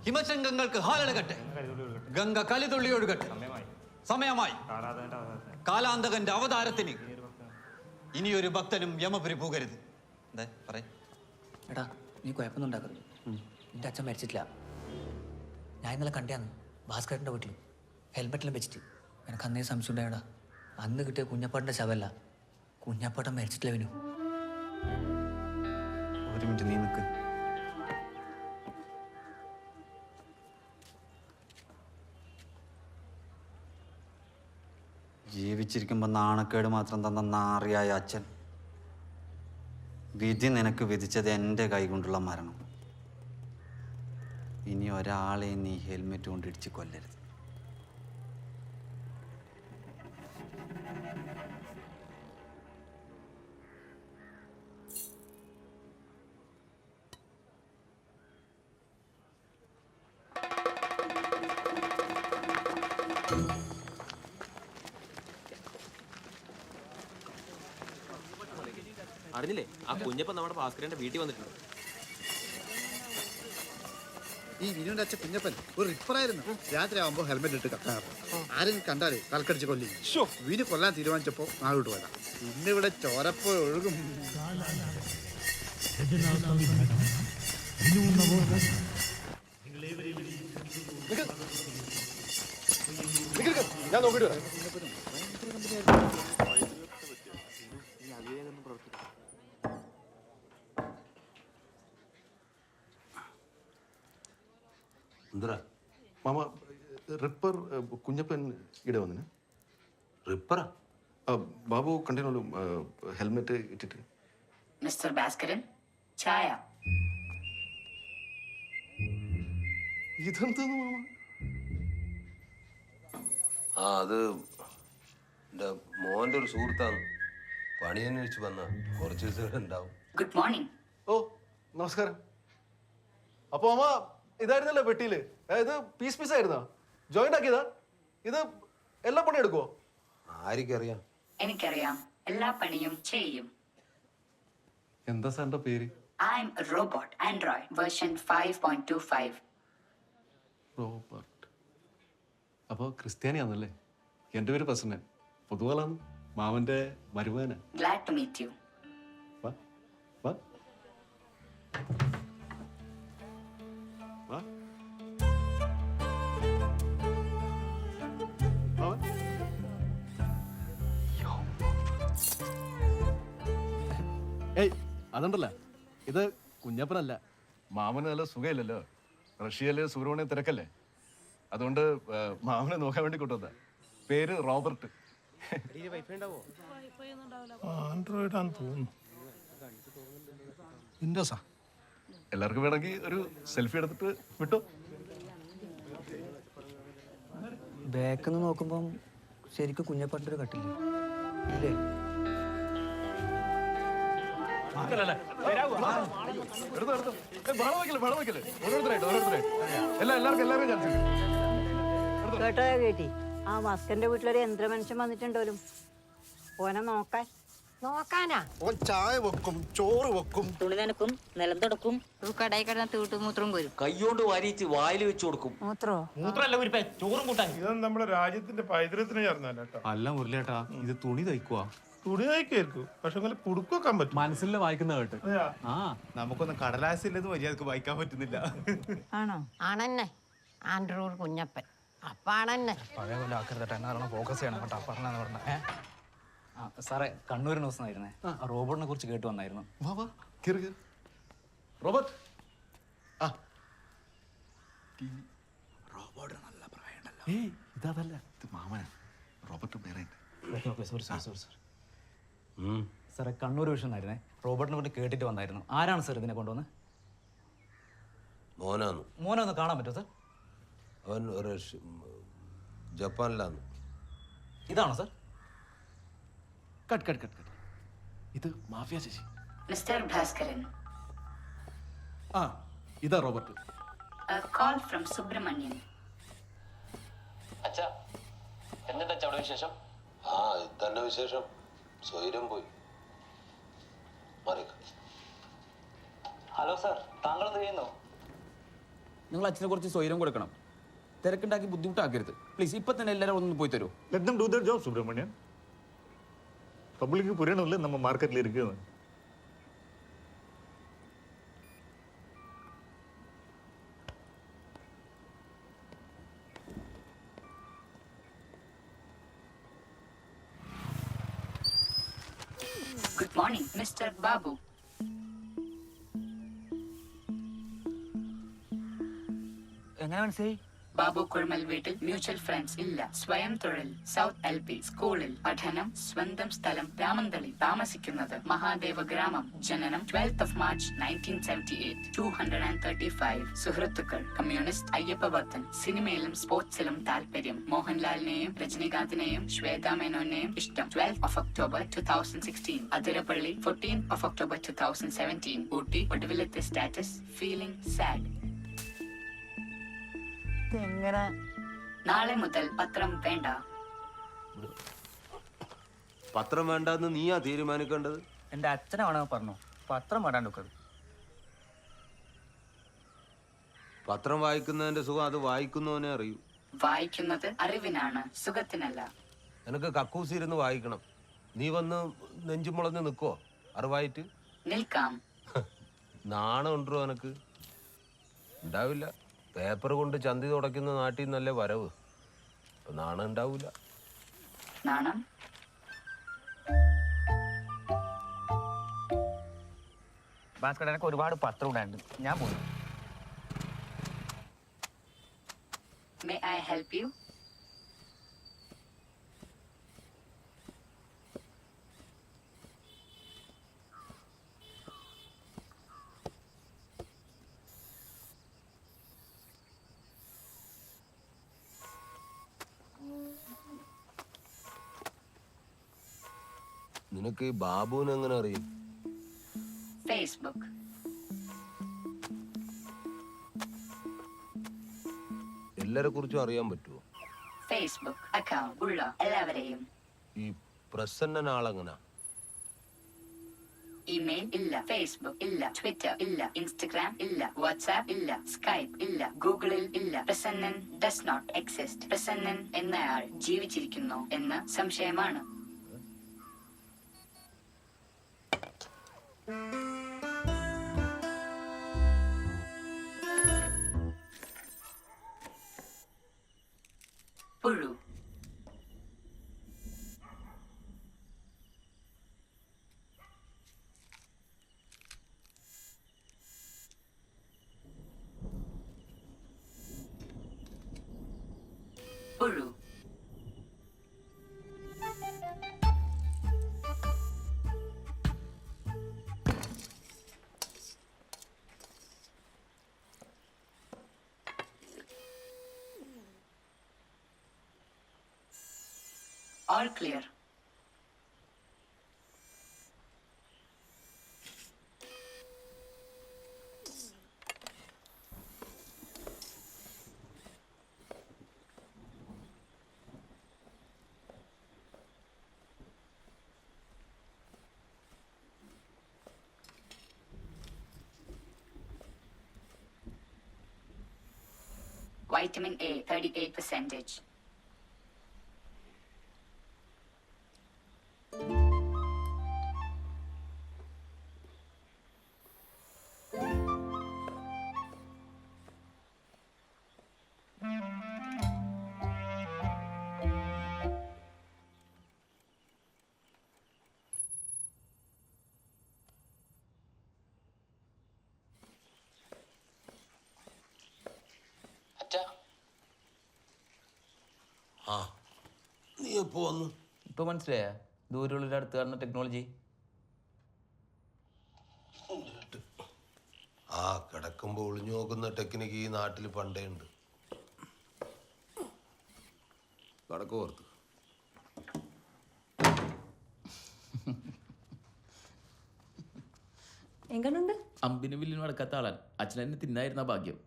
ഹിമശങ്കങ്ങൾക്ക് ഹാലടകട്ടെ, ഗംഗ കലിതുള്ളി ഒഴുകട്ടെ. സമയമായി. കാലാന്തകന്റെ അവതാരത്തിന് ഇനിയൊരു ഭക്തനും യമപുരി പോകരുത്. എന്താ പറയ? എടാ, നീ കുഴപ്പമൊന്നും ഉണ്ടാക്കരുത്. എൻ്റെ അച്ഛൻ മരിച്ചിട്ടില്ല. ഞാൻ ഇന്നലെ കണ്ടാന്ന് ഭാസ്കരൻ്റെ വീട്ടിൽ ഹെൽമെറ്റിലും വെച്ചിട്ട്. എനിക്ക് അന്നേ സംശയം ഉണ്ടായടാ. അന്ന് കിട്ടിയ കുഞ്ഞപ്പാട്ടിൻ്റെ ശവല്ല, കുഞ്ഞപ്പാട്ടൻ മരിച്ചിട്ടില്ല. വിനു, ഒരു മിനിറ്റ് നീ നിൽക്ക്. ജീവിച്ചിരിക്കുമ്പോൾ നാണക്കേട് മാത്രം തന്ന നാറിയായ അച്ഛൻ, വിധി നിനക്ക് വിധിച്ചത് എൻ്റെ കൈകൊണ്ടുള്ള മരണം. ഇനി ഒരാളെ നീ ഹെൽമെറ്റ് കൊണ്ട് ഇടിച്ച് കൊല്ലരുത്. അറിഞ്ഞില്ലേ, ആ കുഞ്ഞപ്പൻ നമ്മുടെ ഭാസ്കരന്റെ വീട്ടിൽ വന്നിട്ടുണ്ട്. ഈ വിനുവിന്റെ അച്ഛൻ കുഞ്ഞപ്പൻ ഒരു റിപ്പറായിരുന്നു. രാത്രി ആവുമ്പോ ഹെൽമെറ്റ് ഇട്ട് കത്താറ്. ആരും കണ്ടാലേ തലക്കടിച്ച് കൊല്ലി. വിനു കൊല്ലാൻ തീരുമാനിച്ചപ്പോ നാളോട്ട് പോയതാ. ഇന്നിവിടെ ചോരപ്പോ ഒഴുകും. ഞാൻ നോക്കിട്ട് വരാം. മാമ, റിപ്പർ കുഞ്ഞപ്പൻ ഇവിടെ വന്നിന്. റിപ്പറാ? ബാബു കണ്ടിനോളൂ ഹെൽമെറ്റ് ഇട്ടിട്ട്. മിസ്റ്റർ ഭാസ്കരൻ, ചായ. ഇതെന്താന്ന് മാമ? ആ, അത് എൻ്റെ മോൻ്റെ ഒരു സുഹൃത്താണ്. പണി അന്വേഷിച്ച് വന്ന കുറച്ച് ദിവസം ഇവിടെ ഉണ്ടാവും. Good morning. ഓ, നമസ്കാരം. അപ്പൊ മാമ ഇതായിരുന്നല്ലോ പെട്ടിയില്. ഇത് പീസ് പീസ് ആയിരുന്നാ? ജോയിന്റ് ആക്കിയതാ? ഇത് എല്ലാ പണി എടുക്കുവോ? ആർക്കറിയാം? എനിക്കറിയാം, എല്ലാ പണിയും ചെയ്യും. എന്താ സാറിന്റെ പേര്? I am robot android version 5.25. Robert. അപ്പൊ ക്രിസ്ത്യാനിയാന്നല്ലേ? എന്റെ പേര് പ്രസന്നൻ. പൊതുവാളാണ്. മാമന്റെ മരുമകനാ. Glad to meet you. വാ വാ വാ. ഏയ്, അതുണ്ടല്ല, ഇത് കുഞ്ഞപ്പനല്ല. മാമന് നല്ല സുഖമില്ലല്ലോ. റഷ്യയില് സുബ്രഹ്മണ്യം തിരക്കല്ലേ. അതുകൊണ്ട് മാമനെ നോക്കാൻ വേണ്ടി കൊണ്ടുവന്ന. പേര് റോബർട്ട്. ആൻഡ്രോയിഡ് ആണെന്ന് തോന്നുന്നു. വിൻഡോസാ? എല്ലാവർക്കും വേണമെങ്കിൽ ഒരു സെൽഫി എടുത്തിട്ട് വിട്ടോ. ബാക്കിൽ നിന്ന് നോക്കുമ്പം ശരിക്കും കുഞ്ഞപ്പാട്ടിൻ്റെ ഒരു കട്ടില്ലേ ഇല്ലേ? കേട്ടോ കേട്ടി, ആ മസ്കന്റെ വീട്ടിലൊരു യന്ത്രമനുഷ്യൻ വന്നിട്ടുണ്ടോലും. ഓനെ നോക്കാനാ? ഓൻ ചായ വെക്കും, ചോറ് വെക്കും, തുണി നനക്കും, നിലം തുടക്കും, കടയിൽ കിടന്ന തീട്ടുമൂത്രം പോരും. കൈകൊണ്ട് വാരിച്ച് വായിൽ വെച്ച് കൊടുക്കും. മൂത്രോ? ഇതൊന്നും നമ്മുടെ രാജ്യത്തിന്റെ പൈതൃകത്തിന് ചേർന്നല്ല കേട്ടോ. അല്ല മുരളിയേട്ടാ, ഇത് തുണി തയ്ക്കുവാ. തുണി തയ്ക്കായിരിക്കും, പക്ഷെ അങ്ങനെ കുടുക്കാൻ പറ്റും. മനസ്സിലെ വായിക്കുന്ന കേട്ട്. ആ, നമുക്കൊന്നും കടലാസില്ലെന്ന് മര്യാദക്ക് വായിക്കാൻ പറ്റുന്നില്ല. ആണോ? ആണെന്നെ ആൻഡ്രോയിഡ് കുഞ്ഞപ്പൻ. അപ്പാണെന്നെ പഴയ പോലെ ആക്കരുതട്ടെ. എന്നാ ഫോക്കസ് ചെയ്യണം കേട്ടോ. പറഞ്ഞേ സാറേ, കണ്ണൂർ ന്യൂസിനായിരുന്നേ. ആ റോബോട്ടിനെ കുറിച്ച് കേട്ട് വന്നായിരുന്നു. വാ വാ, കേറ് കേറ്. റോബർട്ട്. ആ, റോബോട്ട് നല്ല പ്രായമുണ്ടല്ലോ. ഏയ്, ഇതല്ല, ഇത് മാമനാ. റോബർട്ട് വേറെ. സാറേ, കണ്ണൂർ വിഷനായിരുന്നേ. റോബോട്ടിനെ കൊണ്ട് കേട്ടിട്ട് വന്നായിരുന്നു. ആരാണ് സാർ ഇതിനെ കൊണ്ടുവന്ന്? മോനാന്ന്. മോനെ ഒന്ന് കാണാൻ പറ്റുമോ സാർ? അവൻ ഒരു ജപ്പാനിലാന്ന്. ഇതാണോ sir? Cut cut cut cut. ഇത് മാഫിയ ചേച്ചി. മിസ്റ്റർ ഭാസ്കരൻ, ആ, ഇതാ Robert. a call from Subrahmanyan. അച്ഛാ, എന്നിട്ട് അവിടെ വിശേഷം? ആ, ഇത് തന്നെ വിശേഷം. സ്വൈരം പോയി. ഹലോ സാർ, താങ്കൾ എന്ത് ചെയ്യുന്നു? നിങ്ങൾ അച്ഛനെ കുറച്ച് സ്വൈരം കൊടുക്കണം. തിരക്കുണ്ടാക്കി ബുദ്ധിമുട്ടാക്കരുത് പ്ലീസ്. ഇപ്പൊ തന്നെ എല്ലാവരും ഒന്ന് പോയി തരൂ. Let them do their job, Subramanian. Public പുரியணும்ல நம்ம മാർക്കറ്റിൽ ഇരിക്കുന്നത്. Good morning, Mr. Babu. എങ്ങനെ മനസ്സിലായി? ബാബു കുഴമൽ വീട്ടിൽ മ്യൂച്വൽ ഫ്രണ്ട്സ് ഇല്ല. സ്വയം തൊഴിൽ സൗത്ത് LP സ്കൂളിൽ പഠനം. സ്വന്തം സ്ഥലം രാമന്തളി. താമസിക്കുന്നത് മഹാദേവ ഗ്രാമം. ജനനം 12th of March 1978. 235 സുഹൃത്തുക്കൾ. കമ്മ്യൂണിസ്റ്റ് അയ്യപ്പ ഭക്തൻ. സിനിമയിലും സ്പോർട്സിലും താല്പര്യം. മോഹൻലാലിനെയും രജനീകാന്തിനെയും ശ്വേതാ മേനോനെയും ഇഷ്ടം. 12th of October 2016. Athirappilly 14th of October 2017. Ooty. ഒടുവിലത്തെ സ്റ്റാറ്റസ് ഫീലിംഗ് സാഡ്. എങ്ങനെ? നാളെ മുതൽ പത്രം വേണ്ട. പത്രം വേണ്ടെന്ന് നീയാ തീരുമാനിക്കേണ്ടത്. എൻ്റെ അച്ഛനാണോ പറഞ്ഞു പത്രം വേണ്ടാണ്ടൊക്കെ. പത്രം വായിക്കുന്നതിന്റെ സുഖം അത് വായിക്കുന്നവനെ അറിയൂ. വായിക്കുന്നത് അറിവിനാണ്, സുഖത്തിനല്ല. നിനക്ക് കക്കൂസിരുന്ന് വായിക്കണം. നീ വന്ന് നെഞ്ചുമുളഞ്ഞ് നിൽക്കോ അറിവായിട്ട്? നിൽക്കാം. നാണം ഉണ്ടോ എനക്ക്? ഉണ്ടാവില്ല. പേപ്പർ കൊണ്ട് ചന്തി തുടയ്ക്കുന്ന നാട്ടിൽ നല്ല വരവ്. അപ്പൊ നാണം ഉണ്ടാവൂല. നാണം ഭാസ്കർ എനിക്ക് ഒരുപാട് പത്രം ഉണ്ടായിട്ടുണ്ട്. ഞാൻ പോയി. May I help you? നിനക്ക് ഈ ബാബുവിനെ എങ്ങനെ അറിയും? Facebook. എല്ലാരെ കുറിച്ചും അറിയാൻ പറ്റുമോ? Facebook അക്കൗണ്ട് ഉള്ള എല്ലാവരെയും. ഈ പ്രസന്ന ആളെങ്ങനാ? ഇമെയിൽ ഇല്ല, ഫേസ്ബുക്ക് ഇല്ല, ട്വിറ്റർ ഇല്ല, ഇൻസ്റ്റഗ്രാം ഇല്ല, വാട്സ്ആപ്പ് ഇല്ല, സ്കൈപ്പ് ഇല്ല, ഗൂഗിളിൽ ഇല്ല. Prasannan does not exist. Prasannan എന്നയാൾ ജീവിച്ചിരിക്കുന്നു എന്ന് സംശയമാണ്. പുഴു. പുഴു. All clear. Vitamin A 38%. ആ, നീ എപ്പോ വന്നു? ഇപ്പൊ മനസ്സിലായ ദൂരമുള്ള അടുത്ത് കാണുന്ന ടെക്നോളജി. ആ കിടക്കുമ്പോ ഒളിഞ്ഞു നോക്കുന്ന ടെക്നിക്ക് ഈ നാട്ടിൽ പണ്ടേ ഉണ്ട്. കടക്ക് പുറത്ത്. എങ്ങനുണ്ട്? അമ്പിന് വില്ലിന് നടക്കാത്ത ആളാണ്. അച്ഛനെന്നെ തിന്നായിരുന്ന ഭാഗ്യം.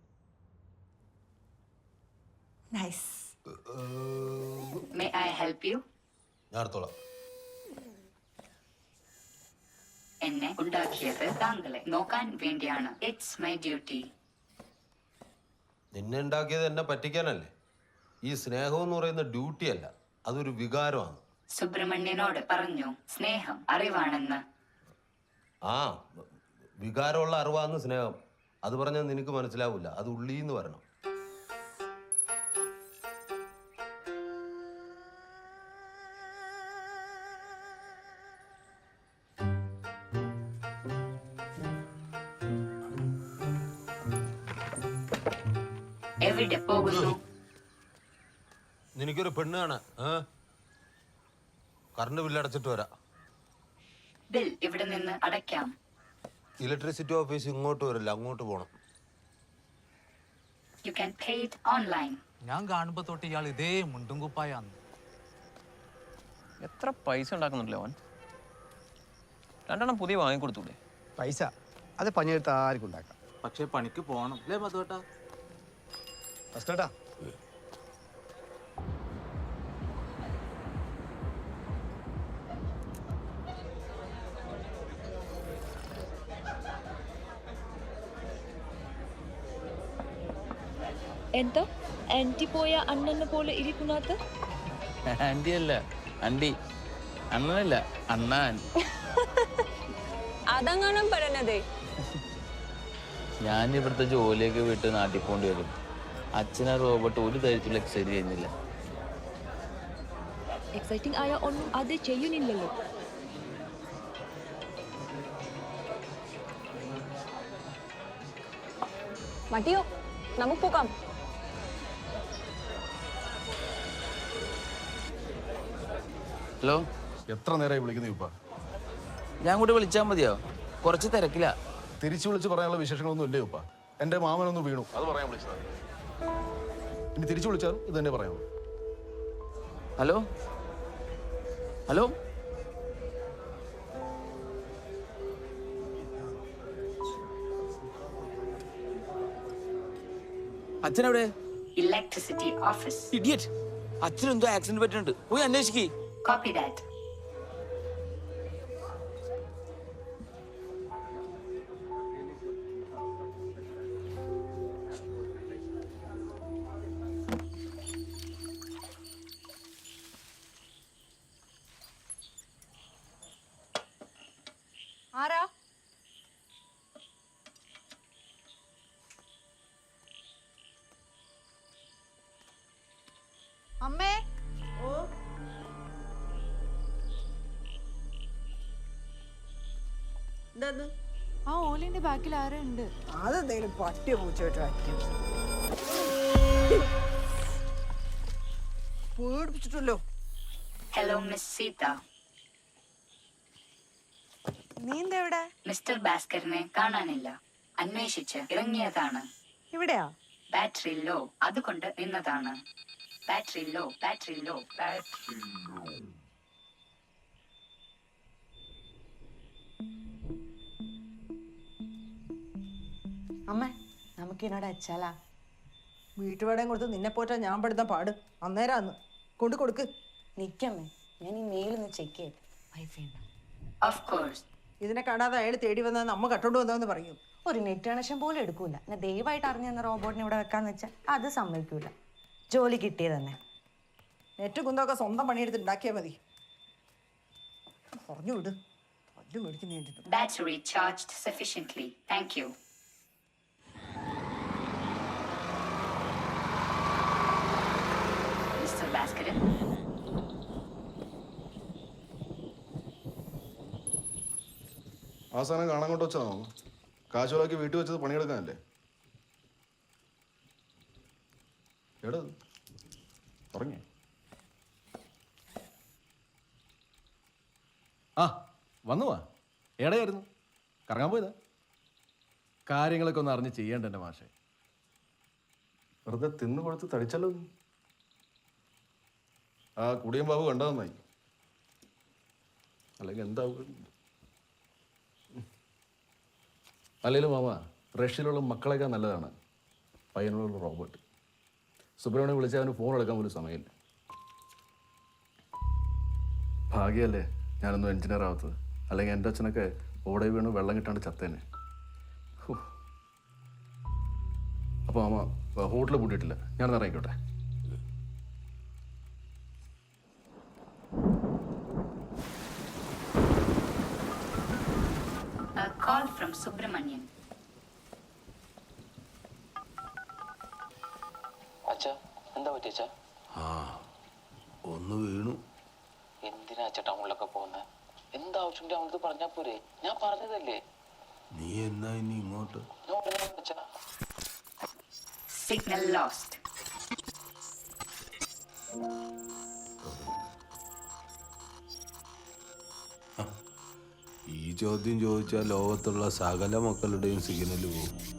Nice. May I help you? ഞാൻ അടുത്തോളാം. എന്നെ ഉണ്ടാക്കിയത് താങ്കളെ നോക്കാൻ വേണ്ടിയാണ്. It's my duty. നിന്നെ ഉണ്ടാക്കിയത് എന്നെ പറ്റിക്കാനല്ലേ. ഈ സ്നേഹം എന്ന് പറയുന്ന ഡ്യൂട്ടി അല്ല, അതൊരു വികാരമാണ്. സുബ്രഹ്മണ്യനോട് പറഞ്ഞു സ്നേഹം അറിവാണെന്ന്. ആ വികാരമുള്ള അറിവാന്ന് സ്നേഹം. അത് പറഞ്ഞാൽ നിനക്ക് മനസ്സിലാവില്ല, അത് ഉള്ളീന്ന് വരണം. എവിടെ പോകുന്നു? നിനക്കൊരു പെണ്ണ് കാണാൻ കറണ്ട് ബില്ല് അടച്ചിട്ട് വരാം. ബിൽ ഇവിടെ നിന്ന് അടയ്ക്കാം. ഇലക്ട്രിസിറ്റി ഓഫീസ് ഇങ്ങോട്ട് വരില്ല, അങ്ങോട്ട് പോകണം. You can pay it online. ഞാൻ കാണുമ്പോ തൊട്ട് ഇയാൾ ഇതേ മുണ്ടും കുപ്പായാന്ന്. എത്ര പൈസ ഉണ്ടാക്കുന്നുണ്ടല്ലോ അവൻ. 2 എണ്ണം പുതിയ വാങ്ങിക്കൊടുത്തൂടെ? പൈസ അത് പണിയെടുത്ത് ആർക്കും ഉണ്ടാക്കാം. പക്ഷെ പണിക്ക് പോകണം അല്ലേ മധുവേട്ടാ? ഫസ്റ്റേട്ടാ എന്താ ആന്റി പോയ അണ്ണനെ പോലെ ഇരിക്കുന്നത്? ആന്റി അല്ല, ആന്റി. അണ്ണനല്ല, അണ്ണാൻ. അതങ്ങനെ പറയണതേ. ഞാൻ ഇവിടുത്തെ ജോലിയൊക്കെ വിട്ട് നാട്ടിൽ പോകേണ്ടി വരും. അച്ഛനെ റോബോട്ട് ഒരു തരത്തിലുള്ള എക്സൈറ്റ് ചെയ്യുന്നില്ല. എക്സൈറ്റിംഗ് ആയ ഒന്നും അത് ചെയ്യുന്നില്ലല്ലോ. മതിയോ, നമുക്ക് പോകാം. ഹലോ, എത്ര നേരമായി വിളിക്കുന്നു ഇപ്പ? ഞാൻ കൂടി വിളിച്ചാൽ മതിയോ? കുറച്ച് തിരക്കില്ല. തിരിച്ചു വിളിച്ച് പറയാനുള്ള വിശേഷങ്ങളൊന്നും ഇല്ലേ ഉപ്പ? എൻ്റെ മാമനൊന്ന് വീണു, അത് പറയാൻ വിളിച്ചതാണ്. ഇനി തിരിച്ചു വിളിച്ചാലും ഇത് തന്നെ പറയാമോ? ഹലോ ഹലോ, അച്ഛനെവിടെ? Electricity office. ഇഡിയറ്റ്, അച്ഛനെന്തോ ആക്സിഡന്റ് പറ്റിയിട്ടുണ്ട്, പോയി അന്വേഷിക്കേ. Copy that. ആരാ? അമ്മേ. ആ ഓലിന്റെ ബാക്കിൽ ആരോ ഉണ്ട്. അതെന്തെങ്കിലും പട്ടിയോ പൂച്ചോട്ടോ പേടിപ്പിച്ചിട്ടല്ലോ. Hello, Miss Sita. നീ എന്താ ഇവിടെ? മിസ്റ്റർ ഭാസ്കറിനെ കാണാനില്ല. അന്വേഷിച്ച് ഇറങ്ങിയതാണ്. ഇവിടെയാ? ബാറ്ററി ലോ, അതുകൊണ്ട് നിന്നതാണ്. Battery low, battery low, battery low. അമ്മ, നമുക്ക് എന്നോട് അച്ചാലാ. വീട്ടുപാടം കൊടുത്ത് നിന്നെ പോറ്റാ ഞാൻ പെടുന്ന പാട് അന്നേരാന്ന് കൊണ്ട് കൊടുക്ക്. നിക്കമ്മേ, ഞാൻ ഈ മെയിലൊന്ന് ചെക്ക് ചെയ്യട്ടെ. വൈഫൈ ഉണ്ടോ? Of course. ഇതിനെ കാണാതെ അയാൾ തേടി വന്നാൽ നമ്മ കട്ടോണ്ട് വന്നതെന്ന് പറയും. ഒരു നെറ്റ് കണക്ഷൻ പോലും എടുക്കൂല. ഞാൻ ദയവായിട്ട് അറിഞ്ഞു തന്ന റോബോട്ടിനെ ഇവിടെ വെക്കാന്ന് വെച്ചാൽ അത് സമ്മതിക്കൂല. ജോലി കിട്ടിയത് തന്നെ. നെറ്റ് കുന്തൊക്കെ സ്വന്തം പണിയെടുത്ത് ഉണ്ടാക്കിയാൽ മതി. പറഞ്ഞു വിട്, പല്ല് മേടിക്കുന്ന. Battery charged sufficiently. Thank you. Mr. Bhaskaran. ആ സാധനം കാണാൻ കൊണ്ട് വെച്ചതാണോ? കാശുകളാക്കി വീട്ടിൽ വെച്ചത് പണിയെടുക്കാനല്ലേ? എടാ തുടങ്ങി. ആ വന്നു വാ. എവിടെയായിരുന്നു? കറങ്ങാൻ പോയതാ? കാര്യങ്ങളൊക്കെ ഒന്ന് അറിഞ്ഞ് ചെയ്യേണ്ട എൻ്റെ മാഷെ. വെറുതെ തിന്നു കൊടുത്ത് തടിച്ചല്ലോ നീ. ആ കുടിയും ബാബു കണ്ടാ നന്നായി, അല്ലെങ്കിൽ എന്താവും. അല്ലെങ്കിലും മാമ, റഷ്യയിലുള്ള മക്കളേക്കാൾ നല്ലതാണ് പയ്യനുള്ള റോബോട്ട്. സുബ്രഹ്മണ്യം വിളിച്ചാൽ അവന് ഫോൺ എടുക്കാൻ പോലും സമയമില്ല. ഭാഗ്യമല്ലേ ഞാനൊന്നും എഞ്ചിനീയർ ആവാത്തത്, അല്ലെങ്കിൽ എൻ്റെ അച്ഛനൊക്കെ ഓടെ വീണ് വെള്ളം കിട്ടാണ്ട് ചത്തേനെ. അപ്പോൾ മാമ ഹോട്ടൽ പൂട്ടിയിട്ടില്ല. ഞാൻ ഇറങ്ങിക്കോട്ടെ. A call from Subramanian. അച്ഛാ എന്താ പറ്റി അച്ഛാ? ആ ഒന്ന് വീണു. എന്തിനാ അച്ഛാ ടൗണിലൊക്കെ പോകുന്നത്? എന്താവശ്യം അവനത് പറഞ്ഞാ പോരെ? ഞാൻ പറഞ്ഞതല്ലേ. നീ എന്നാ ഇനി ഇങ്ങോട്ട്? ഞാൻ ഉടനെ അച്ഛാ. Signal lost. ഈ ചോദ്യം ചോദിച്ചാൽ ലോകത്തുള്ള സകല മക്കളുടെയും സിഗ്നൽ പോകും.